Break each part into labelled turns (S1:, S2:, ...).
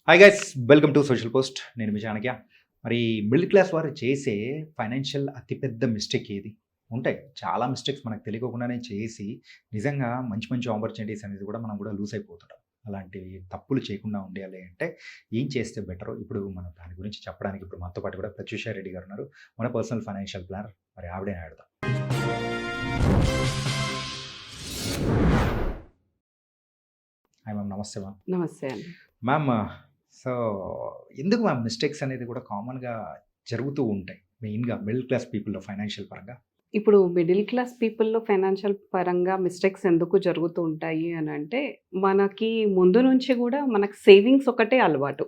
S1: Hi guys, welcome to social post. నేను మీ చాణక్య. మరి middle class వారు చేసే ఫైనాన్షియల్ అతిపెద్ద మిస్టేక్ ఏది? ఉంటాయి. చాలా మిస్టేక్స్ మనకు తెలియకుండానే చేసి నిజంగా మంచి మంచి ఆపర్చునిటీస్ అనేది కూడా మనం కూడా లూజ్ అయిపోతుంటాం. అలాంటివి తప్పులు చేయకుండా ఉండాలి అంటే ఏం చేస్తే బెటరో ఇప్పుడు మనం దాని గురించి చెప్పడానికి ఇప్పుడు మనతో పాటు కూడా ప్రత్యూష రెడ్డి గారు ఉన్నారు. మన పర్సనల్ ఫైనాన్షియల్ ప్లానర్. మరి ఆవిడే ఆడదాం. హాయ్ మ్యామ్, నమస్తే మ్యామ్.
S2: నమస్తే అండి.
S1: మ్యామ్, సో ఎందుకు మ్యామ్ మిస్టేక్స్ అనేది కూడా కామన్‌గా జరుగుతూ ఉంటాయి? మెయిన్‌గా మిడిల్ క్లాస్ పీపుల్‌లో ఫైనాన్షియల్ పరంగా.
S2: ఇప్పుడు మిడిల్ క్లాస్ పీపుల్‌లో ఫైనాన్షియల్ పరంగా మిస్టేక్స్ ఎందుకు జరుగుతూ ఉంటాయి అనంటే, మనకి ముందు నుంచి గూడా మనకు సేవింగ్స్ ఒకటే అలవాటు.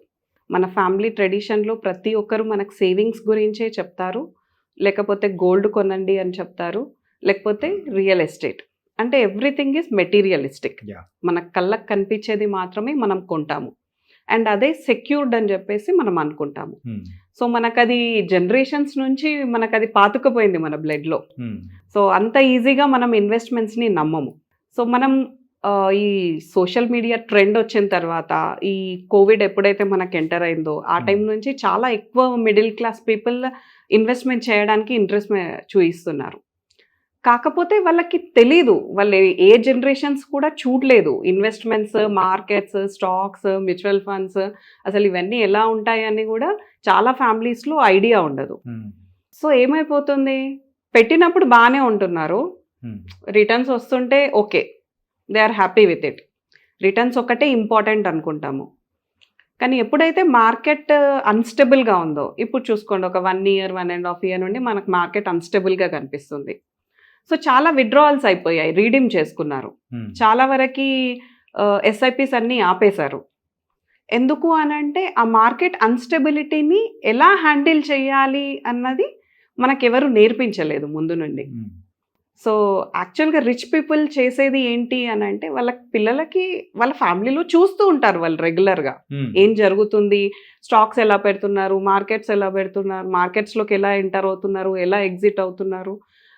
S2: మన ఫ్యామిలీ ట్రెడిషన్‌లో ప్రతి ఒక్కరు మనకు సేవింగ్స్ గురించే చెప్తారు. లేకపోతే గోల్డ్ కొనండి అని చెప్తారు. లేకపోతే రియల్ ఎస్టేట్. అంటే ఎవ్రీథింగ్ ఈజ్ మెటీరియలిస్టిక్.
S1: యాహ్!
S2: మన కళ్ళకి కనిపించేది మాత్రమే మనం కొంటాము. అండ్ అదే సెక్యూర్డ్ అని చెప్పేసి మనం అనుకుంటాము.
S1: హ్మ్.
S2: సో మనకది జనరేషన్స్ నుంచి మనకది పాతుకుపోయింది మన బ్లడ్‌లో.
S1: హ్మ్.
S2: సో అంత ఈజీగా మనం ఇన్వెస్ట్‌మెంట్స్‌ని నమ్మము. సో మనం ఈ సోషల్ మీడియా ట్రెండ్ వచ్చిన తర్వాత, ఈ కోవిడ్ ఎప్పుడైతే మనకు ఎంటర్ అయిందో, ఆ టైం నుంచి చాలా ఎక్కువ మిడిల్ క్లాస్ పీపుల్ ఇన్వెస్ట్‌మెంట్ చేయడానికి ఇంట్రెస్ట్ చూయిస్తున్నారు. కాకపోతే వాళ్ళకి తెలీదు. వాళ్ళు ఏ జనరేషన్స్ కూడా చూడలేదు. Investments, markets, stocks, mutual funds అసలు ఇవన్నీ ఎలా ఉంటాయని కూడా చాలా ఫ్యామిలీస్‌లో ఐడియా ఉండదు.
S1: హ్మ్.
S2: సో ఏమైపోతుంది? పెట్టినప్పుడు బానే ఉంటున్నారు.
S1: హ్మ్.
S2: రిటర్న్స్ వస్తుంటే okay. They are happy with it. Returns ఒకటే ఇంపార్టెంట్ అనుకుంటాము. కానీ ఎప్పుడైతే మార్కెట్ అన్‌స్టేబుల్‌గా ఉందో, ఇప్పుడు చూసుకోండి ఒక 1 ఇయర్, 1.5 ఇయర్ నుండి మనకు మార్కెట్ అన్‌స్టేబుల్‌గా కనిపిస్తుంది. సో చాలా విత్‌డ్రావల్స్ అయిపోయాయి. రీడీమ్ చేసుకున్నారు.
S1: హ్మ్.
S2: చాలా వరకి ఎస్ఐపీస్ అన్నీ ఆపేశారు. ఎందుకు అనంటే ఆ మార్కెట్ అన్‌స్టెబిలిటీని ఎలా హ్యాండిల్ చేయాలి అన్నది మనకెవరు నేర్పించలేదు ముందు నుండి.
S1: హ్మ్.
S2: సో యాక్చువల్‌గా రిచ్ పీపుల్ చేసేది ఏంటి అనంటే వాళ్ళ పిల్లలకి వాళ్ళ ఫ్యామిలీలో చూస్తూ ఉంటారు వాళ్ళు రెగ్యులర్‌గా.
S1: హ్మ్.
S2: ఏం జరుగుతుంది? స్టాక్స్ ఎలా పెడుతున్నారు? మార్కెట్స్ ఎలా పెడుతున్నారు? మార్కెట్స్‌లోకి ఎలా ఎంటర్ అవుతున్నారు? ఎలా ఎగ్జిట్ అవుతున్నారు?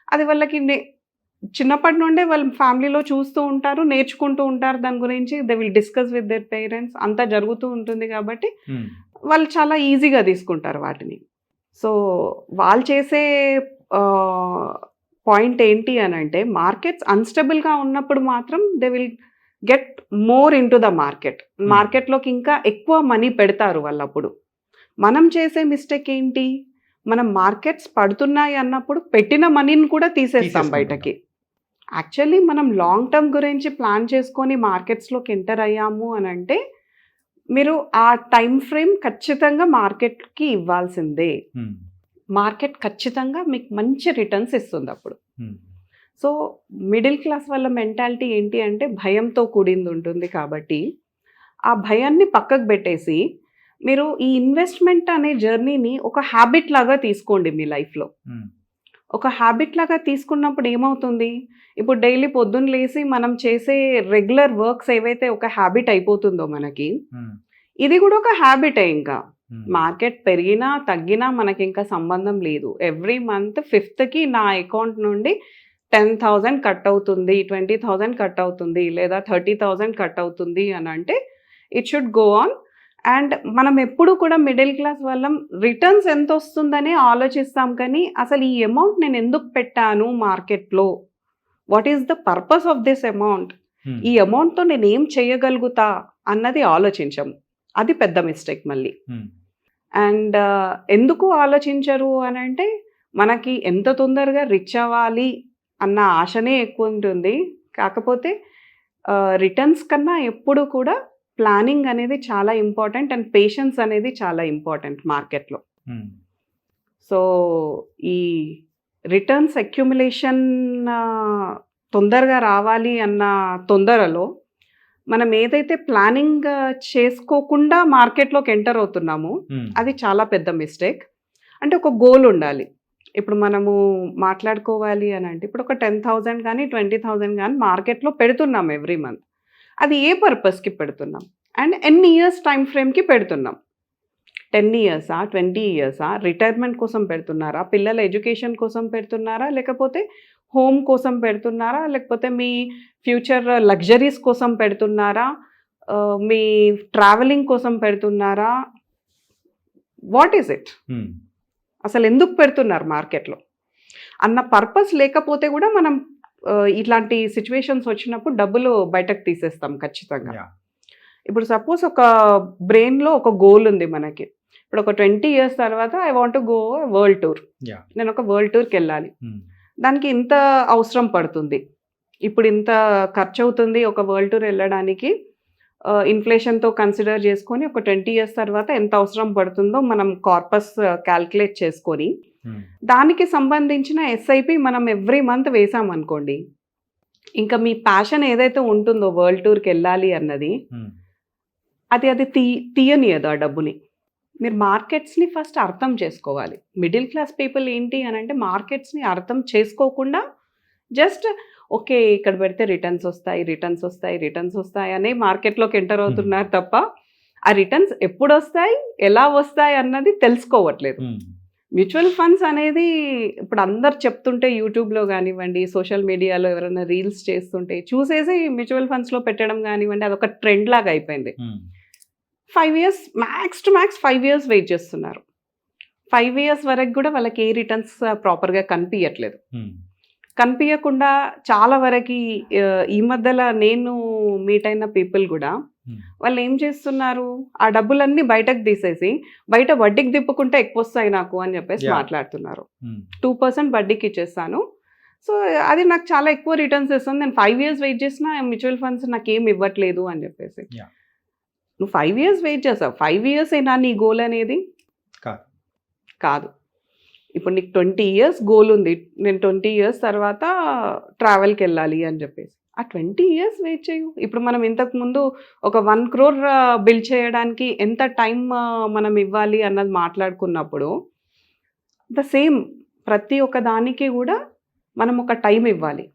S2: అది వాళ్ళకి చిన్నప్పటి నుండే వాళ్ళ ఫ్యామిలీలో చూస్తూ ఉంటారు, నేర్చుకుంటూ ఉంటారు దాని గురించి. They will discuss with their parents. అంతా జరుగుతూ ఉంటుంది కాబట్టి
S1: హ్మ్.
S2: వాళ్ళు చాలా ఈజీగా తీసుకుంటారు వాటిని. సో వాళ్ళు చేసే పాయింట్ ఏంటి అనంటే, మార్కెట్స్ అన్‌స్టేబుల్‌గా ఉన్నప్పుడు మాత్రం they will get more into the market. మార్కెట్‌లోకి ఇంకా ఎక్కువ మనీ పెడతారు వాళ్ళప్పుడు. మనం చేసే మిస్టేక్ ఏంటి? మనం మార్కెట్స్ పడుతున్నాయి అన్నప్పుడు పెట్టిన మనీని కూడా తీసేస్తాం బయటకి. యాక్చువల్లీ మనం లాంగ్ టర్మ్ గురించి ప్లాన్ చేసుకొని మార్కెట్స్‌లోకి ఎంటర్ అయ్యాము అనంటే, మీరు ఆ టైమ్ ఫ్రేమ్ ఖచ్చితంగా మార్కెట్‌కి ఇవ్వాల్సిందే.
S1: హ్మ్.
S2: మార్కెట్ ఖచ్చితంగా మీకు మంచి రిటర్న్స్ ఇస్తుందప్పుడు.
S1: హ్మ్.
S2: సో మిడిల్ క్లాస్ వాళ్ళ మెంటాలిటీ ఏంటి అంటే భయంతో కూడింది ఉంటుంది కాబట్టి, ఆ భయాన్ని పక్కకు పెట్టేసి, మీరు ఈ ఇన్వెస్ట్‌మెంట్ అనే జర్నీని ఒక హ్యాబిట్ లాగా తీసుకోండి మీ లైఫ్‌లో.
S1: హ్మ్.
S2: ఒక హ్యాబిట్ లాగా తీసుకున్నప్పుడు ఏమవుతుంది? ఇప్పుడు డైలీ పొద్దున్న లేసి మనం చేసే రెగ్యులర్ వర్క్స్ ఏవైతే ఒక హ్యాబిట్ అయిపోతుందో మనకి,
S1: హ్మ్.
S2: ఇది కూడా ఒక హ్యాబిటే ఇంకా.
S1: హ్మ్.
S2: మార్కెట్ పెరిగినా, తగ్గినా మనకింకా సంబంధం లేదు. ఎవ్రీ మంత్ 5థ్‌కి నా అకౌంట్ నుండి 10,000 కట్ అవుతుంది, 20,000 కట్ అవుతుంది, లేదా 30,000 కట్ అవుతుంది అనంటే, it should go on. And మనం ఎప్పుడు కూడా మిడిల్ క్లాస్ వాళ్ళం రిటర్న్స్ ఎంతొస్తుందనే ఆలోచిస్తాం కానీ, అసలు ఈ అమౌంట్ నేను ఎందుకు పెట్టాను మార్కెట్‌లో? What is the purpose of this amount?
S1: హ్మ్.
S2: ఈ అమౌంట్‌తో నేనేం చేయగలుగుతా అన్నది ఆలోచించము. అది పెద్ద మిస్టేక్ మళ్ళీ.
S1: హ్మ్.
S2: అండ్ ఎందుకు ఆలోచించరు అనంటే, మనకి ఎంత తొందరగా రిచ్ అవ్వాలి అన్న ఆశనే ఎక్కువుంటుంది. కాకపోతే రిటర్న్స్ కన్నా ఎప్పుడు కూడా ప్లానింగ్ అనేది చాలా ఇంపార్టెంట్. అండ్ పేషెన్స్ అనేది చాలా ఇంపార్టెంట్ మార్కెట్‌లో.
S1: హ్మ్.
S2: సో ఈ రిటర్న్స్ అక్యుములేషన్ తొందరగా రావాలి అన్న తొందరలో, మనం ఏదైతే ప్లానింగ్ చేసుకోకుండా మార్కెట్‌లోకి ఎంటర్ అవుతున్నామో,
S1: హ్మ్.
S2: అది చాలా పెద్ద మిస్టేక్. అంటే ఒక గోల్ ఉండాలి. ఇప్పుడు మనము మాట్లాడుకోవాలి అనంటే, ఇప్పుడు ఒక 10,000 గానీ, 20,000 గానీ మార్కెట్‌లో పెడుతున్నాం ఎవ్రీ మంత్. అది ఏ పర్పస్‌కి పెడుతున్నాం? అండ్ ఎన్ని ఇయర్స్ టైమ్ ఫ్రేమ్‌కి పెడుతున్నాం? 10 ఇయర్సా? 20 ఇయర్సా? రిటైర్మెంట్ కోసం పెడుతున్నారా? పిల్లల ఎడ్యుకేషన్ కోసం పెడుతున్నారా? లేకపోతే హోమ్ కోసం పెడుతున్నారా? లేకపోతే మీ ఫ్యూచర్ లగ్జరీస్ కోసం పెడుతున్నారా? మీ ట్రావెలింగ్ కోసం పెడుతున్నారా? What is it? అసలు ఎందుకు పెడుతున్నారు మార్కెట్లో అన్న పర్పస్ లేకపోతే కూడా మనం ఇట్లాంటి సిచ్యువేషన్స్ వచ్చినప్పుడు డబ్బులు బయటకు తీసేస్తాం ఖచ్చితంగా. ఇప్పుడు సపోజ్ ఒక బ్రెయిన్లో ఒక గోల్ ఉంది మనకి. ఇప్పుడు ఒక 20 years తర్వాత I want go world tour. నేను ఒక వరల్డ్ టూర్కి వెళ్ళాలి. దానికి ఇంత అవసరం పడుతుంది, ఇప్పుడు ఇంత ఖర్చు అవుతుంది ఒక వరల్డ్ టూర్ వెళ్ళడానికి. ఇన్ఫ్లేషన్తో కన్సిడర్ చేసుకొని ఒక 20 years తర్వాత ఎంత అవసరం పడుతుందో మనం కార్పస్ క్యాల్కులేట్ చేసుకొని దానికి సంబంధించిన ఎస్ఐపి మనం ఎవ్రీ మంత్ వేసామనుకోండి, ఇంకా మీ ప్యాషన్ ఏదైతే ఉంటుందో వరల్డ్ టూర్కి వెళ్ళాలి అన్నది అది తీయనియదు ఆ డబ్బుని. మీరు మార్కెట్స్ని ఫస్ట్ అర్థం చేసుకోవాలి. మిడిల్ క్లాస్ పీపుల్ ఏంటి అని అంటే మార్కెట్స్ని అర్థం చేసుకోకుండా జస్ట్ ఓకే ఇక్కడ పెడితే రిటర్న్స్ వస్తాయి అనే మార్కెట్లోకి ఎంటర్ అవుతున్నారు తప్ప ఆ రిటర్న్స్ ఎప్పుడు వస్తాయి, ఎలా వస్తాయి అన్నది తెలుసుకోవట్లేదు. మ్యూచువల్ ఫండ్స్ అనేది ఇప్పుడు అందరు చెప్తుంటే యూట్యూబ్లో కానివ్వండి, సోషల్ మీడియాలో ఎవరైనా రీల్స్ చేస్తుంటే చూసేసి మ్యూచువల్ ఫండ్స్లో పెట్టడం కానివ్వండి, అదొక ట్రెండ్ లాగా అయిపోయింది. 5 years max to max 5 years wait చేస్తున్నారు. 5 years వరకు కూడా వాళ్ళకి ఏ రిటర్న్స్ ప్రాపర్గా కనిపించట్లేదు. కనిపించకుండా చాలా వరకు ఈ మధ్యలో నేను మీట్ అయిన పీపుల్ కూడా వాళ్ళు ఏం చేస్తున్నారు, ఆ డబ్బులన్నీ బయటకు తీసేసి బయట వడ్డీకి తిప్పుకుంటే ఎక్కువ వస్తాయి నాకు అని చెప్పేసి మాట్లాడుతున్నారు. 2% వడ్డీకి ఇచ్చేస్తాను, సో అది నాకు చాలా ఎక్కువ రిటర్న్స్ ఇస్తుంది, నేను 5 years వెయిట్ చేసినా మ్యూచువల్ ఫండ్స్ నాకు ఏం ఇవ్వట్లేదు అని చెప్పేసి. నువ్వు 5 years వెయిట్ చేసావు, 5 years ఏనా నీ గోల్ అనేది? కాదు. ఇప్పుడు నీకు 20 years గోల్ ఉంది, నేను 20 years తర్వాత ట్రావెల్కి వెళ్ళాలి అని చెప్పేసి ఆ 20 years వెయిట్ చేయు. ఇప్పుడు మనం ఇంతకుముందు ఒక 1 crore బిల్డ్ చేయడానికి ఎంత టైం మనం ఇవ్వాలి అన్నది మాట్లాడుకున్నప్పుడు ద సేమ్ ప్రతి ఒక్క దానికి కూడా మనం ఒక టైం ఇవ్వాలి.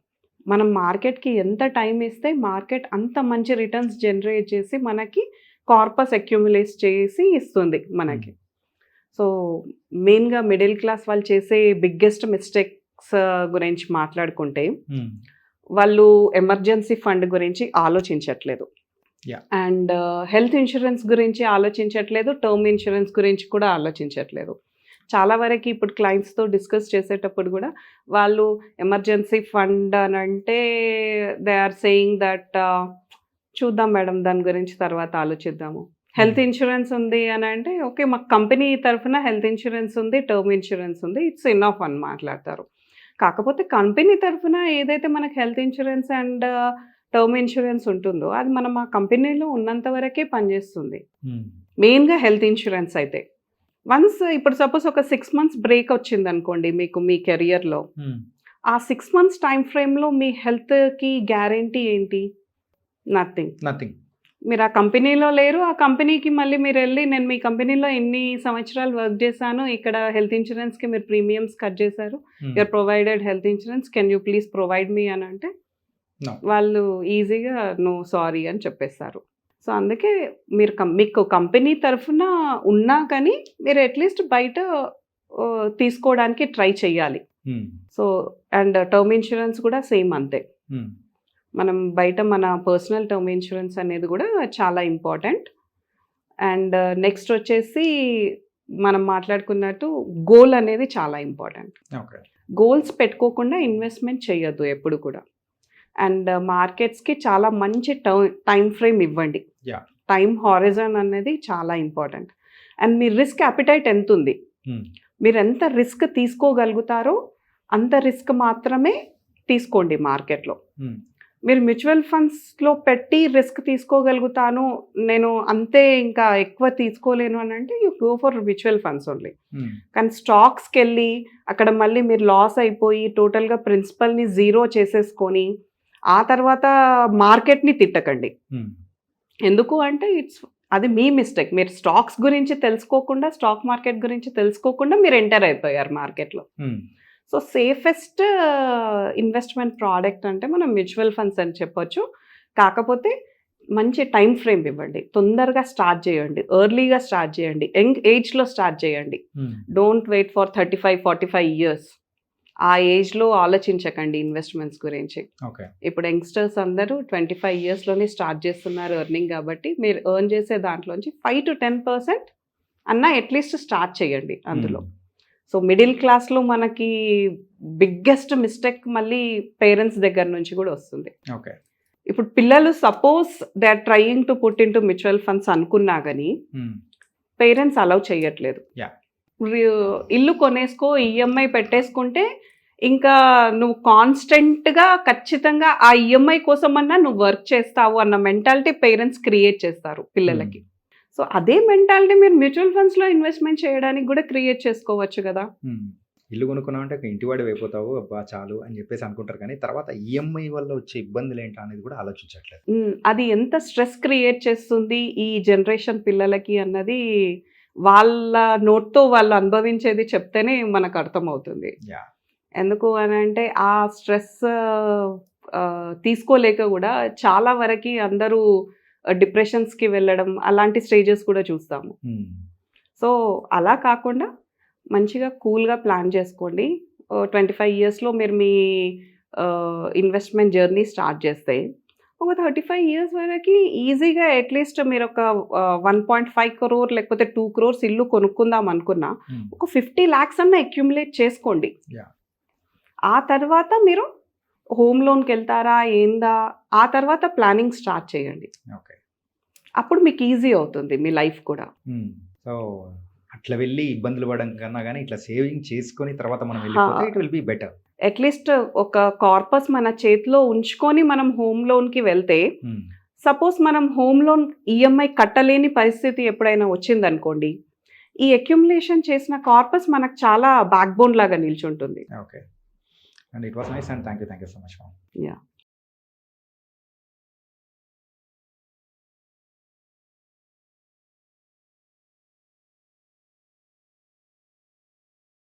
S2: మనం మార్కెట్కి ఎంత టైం ఇస్తే మార్కెట్ అంత మంచి రిటర్న్స్ జనరేట్ చేసి మనకి కార్పస్ అక్యుములేట్ చేసి ఇస్తుంది మనకి. సో మెయిన్గా మిడిల్ క్లాస్ వాళ్ళు చేసే బిగ్గెస్ట్ మిస్టేక్స్ గురించి మాట్లాడుకుంటే వాళ్ళు ఎమర్జెన్సీ ఫండ్ గురించి ఆలోచించట్లేదు, అండ్ హెల్త్ ఇన్సూరెన్స్ గురించి ఆలోచించట్లేదు, టర్మ్ ఇన్సూరెన్స్ గురించి కూడా ఆలోచించట్లేదు. చాలా వరకు ఇప్పుడు క్లయింట్స్తో డిస్కస్ చేసేటప్పుడు కూడా వాళ్ళు ఎమర్జెన్సీ ఫండ్ అని అంటే దే ఆర్ సేయింగ్ దట్ చూద్దాం మేడం దాని గురించి తర్వాత ఆలోచిద్దాము. హెల్త్ ఇన్సూరెన్స్ ఉంది అని అంటే ఓకే మాకు కంపెనీ తరఫున హెల్త్ ఇన్సూరెన్స్ ఉంది, టర్మ్ ఇన్సూరెన్స్ ఉంది, ఇట్స్ ఇనఫ్ అని మాట్లాడతారు. కాకపోతే కంపెనీ తరఫున ఏదైతే మనకు health insurance and term insurance ఉంటుందో అది మనం ఆ కంపెనీలో ఉన్నంత వరకే పనిచేస్తుంది. మెయిన్గా హెల్త్ ఇన్సూరెన్స్ అయితే వన్స్ ఇప్పుడు సపోజ్ ఒక 6 months బ్రేక్ వచ్చింది అనుకోండి మీకు మీ కెరియర్లో, ఆ 6 months టైం ఫ్రేమ్లో మీ హెల్త్కి గ్యారంటీ ఏంటి? నథింగ్. మీరు ఆ కంపెనీలో లేరు, ఆ కంపెనీకి మళ్ళీ మీరు వెళ్ళి నేను మీ కంపెనీలో ఎన్ని సంవత్సరాలు వర్క్ చేశాను, ఇక్కడ హెల్త్ ఇన్సూరెన్స్కి మీరు ప్రీమియమ్స్ కట్ చేశారు, you are provided health insurance, can you please provide me అని అంటే వాళ్ళు ఈజీగా నో సారీ అని చెప్పేస్తారు. సో అందుకే మీరు మీకు కంపెనీ తరఫున ఉన్నా కానీ మీరు అట్లీస్ట్ బయట తీసుకోవడానికి ట్రై చేయాలి. సో అండ్ టర్మ్ ఇన్సూరెన్స్ కూడా సేమ్ అంతే. మనం బయట మన పర్సనల్ టర్మ్ ఇన్సూరెన్స్ అనేది కూడా చాలా ఇంపార్టెంట్. అండ్ నెక్స్ట్ వచ్చేసి మనం మాట్లాడుకున్నట్టు గోల్ అనేది చాలా ఇంపార్టెంట్. గోల్స్ పెట్టుకోకుండా ఇన్వెస్ట్మెంట్ చేయొద్దు ఎప్పుడు కూడా. అండ్ మార్కెట్స్కి చాలా మంచి టైం ఫ్రేమ్ ఇవ్వండి. టైం హారిజన్ అనేది చాలా important. And me risk appetite ఎంత ఉంది, మీరు ఎంత రిస్క్ తీసుకోగలుగుతారో అంత రిస్క్ మాత్రమే తీసుకోండి మార్కెట్లో. మీరు మ్యూచువల్ ఫండ్స్లో పెట్టి రిస్క్ తీసుకోగలుగుతాను, నేను అంతే ఇంకా ఎక్కువ తీసుకోలేను అని అంటే you go for mutual funds only. కానీ స్టాక్స్కి వెళ్ళి అక్కడ మళ్ళీ మీరు లాస్ అయిపోయి టోటల్గా ప్రిన్సిపల్ని జీరో చేసేసుకొని ఆ తర్వాత మార్కెట్ని తిట్టకండి. ఎందుకు అంటే అది మీ మిస్టేక్. మీరు స్టాక్స్ గురించి తెలుసుకోకుండా, స్టాక్ మార్కెట్ గురించి తెలుసుకోకుండా మీరు ఎంటర్ అయిపోయారు మార్కెట్లో. సో సేఫెస్ట్ ఇన్వెస్ట్మెంట్ ప్రోడక్ట్ అంటే మనం మ్యూచువల్ ఫండ్స్ అని చెప్పొచ్చు. కాకపోతే మంచి టైం ఫ్రేమ్ ఇవ్వండి, తొందరగా స్టార్ట్ చేయండి, ఎర్లీగా స్టార్ట్ చేయండి, యంగ్ ఏజ్లో స్టార్ట్ చేయండి. Don't wait for 35-45 years. ఆ ఏజ్లో ఆలోచించకండి ఇన్వెస్ట్మెంట్స్ గురించి.
S1: ఓకే.
S2: ఇప్పుడు యంగ్స్టర్స్ అందరూ 25 ఇయర్స్లోనే స్టార్ట్ చేస్తున్నారు ఎర్నింగ్, కాబట్టి మీరు ఎర్న్ చేసే దాంట్లోంచి 5-10% అన్నా అట్లీస్ట్ స్టార్ట్ చేయండి అందులో. సో మిడిల్ క్లాస్లో మనకి బిగ్గెస్ట్ మిస్టేక్ మళ్ళీ పేరెంట్స్ దగ్గర నుంచి కూడా వస్తుంది.
S1: ఓకే.
S2: ఇప్పుడు పిల్లలు suppose they are trying to put into mutual funds అనుకున్నా కానీ పేరెంట్స్ అలౌ చేయట్లేదు.
S1: Yeah.
S2: ఇల్లు కొనేసుకో, ఈఎంఐ పెట్టేసుకుంటే ఇంకా నువ్వు కాన్స్టెంట్గా ఖచ్చితంగా ఆ ఈఎంఐ కోసమన్నా నువ్వు వర్క్ చేస్తావు అన్న మెంటాలిటీ పేరెంట్స్ క్రియేట్ చేస్తారు పిల్లలకి. సో అదే మెంటాలిటీ మీరు మ్యూచువల్ ఫండ్స్లో ఇన్వెస్ట్మెంట్ చేయడానికి కూడా క్రియేట్ చేసుకోవచ్చు కదా.
S1: ఇల్లు కొనుక్కున్నావు అంటే ఇంటి వాడి అయిపోతావు, అబ్బా చాలు అని చెప్పేసి అనుకుంటారు, కానీ తర్వాత ఈఎంఐ వల్ల వచ్చే ఇబ్బందులు ఏంటా అనేది కూడా ఆలోచించట్లేదు.
S2: అది ఎంత స్ట్రెస్ క్రియేట్ చేస్తుంది ఈ జనరేషన్ పిల్లలకి అన్నది వాళ్ళ నోట్తో వాళ్ళు అనుభవించేది చెప్తేనే మనకు అర్థమవుతుంది.
S1: Yeah.
S2: ఎందుకు అని అంటే ఆ స్ట్రెస్ తీసుకోలేక కూడా చాలా వరకు అందరూ డిప్రెషన్స్కి వెళ్ళడం అలాంటి స్టేజెస్ కూడా చూస్తాము. సో అలా కాకుండా మంచిగా కూల్గా ప్లాన్ చేసుకోండి. 25 ఇయర్స్లో మీరు మీ ఇన్వెస్ట్మెంట్ జర్నీ స్టార్ట్ చేస్తే ఒక 35 ఇయర్స్ వరకు ఈజీగా అట్లీస్ట్ మీరు ఒక 1.5 crore లేకపోతే 2 crores ఇల్లు కొనుక్కుందాం అనుకున్నా ఒక 50 lakhs అన్న అక్యుములేట్ చేసుకోండి.
S1: Yeah.
S2: ఆ తర్వాత మీరు హోమ్ లోన్కి వెళ్తారా ఏందా, ఆ తర్వాత ప్లానింగ్ స్టార్ట్ చేయండి.
S1: ఓకే.
S2: అప్పుడు మీకు ఈజీ అవుతుంది మీ లైఫ్ కూడా.
S1: సో అట్లా వెళ్ళి ఇబ్బందులు పడడం కన్నా కానీ ఇట్లా సేవింగ్ చేసుకొని తర్వాత మనం వెళ్ళిపోతే it will be better.
S2: At least ఒక కార్పస్ మన చేతిలో ఉంచుకొని మనం హోమ్ లోన్కి వెళ్తే, సపోజ్ మనం హోమ్ లోన్ ఈఎంఐ కట్టలేని పరిస్థితి ఎప్పుడైనా వచ్చిందనుకోండి, ఈ అక్యుములేషన్ చేసిన కార్పస్ మనకు చాలా బ్యాక్ బోన్ లాగా నిల్చుంటుంది.
S1: Okay. And it was nice and thank you so much.
S2: Yeah.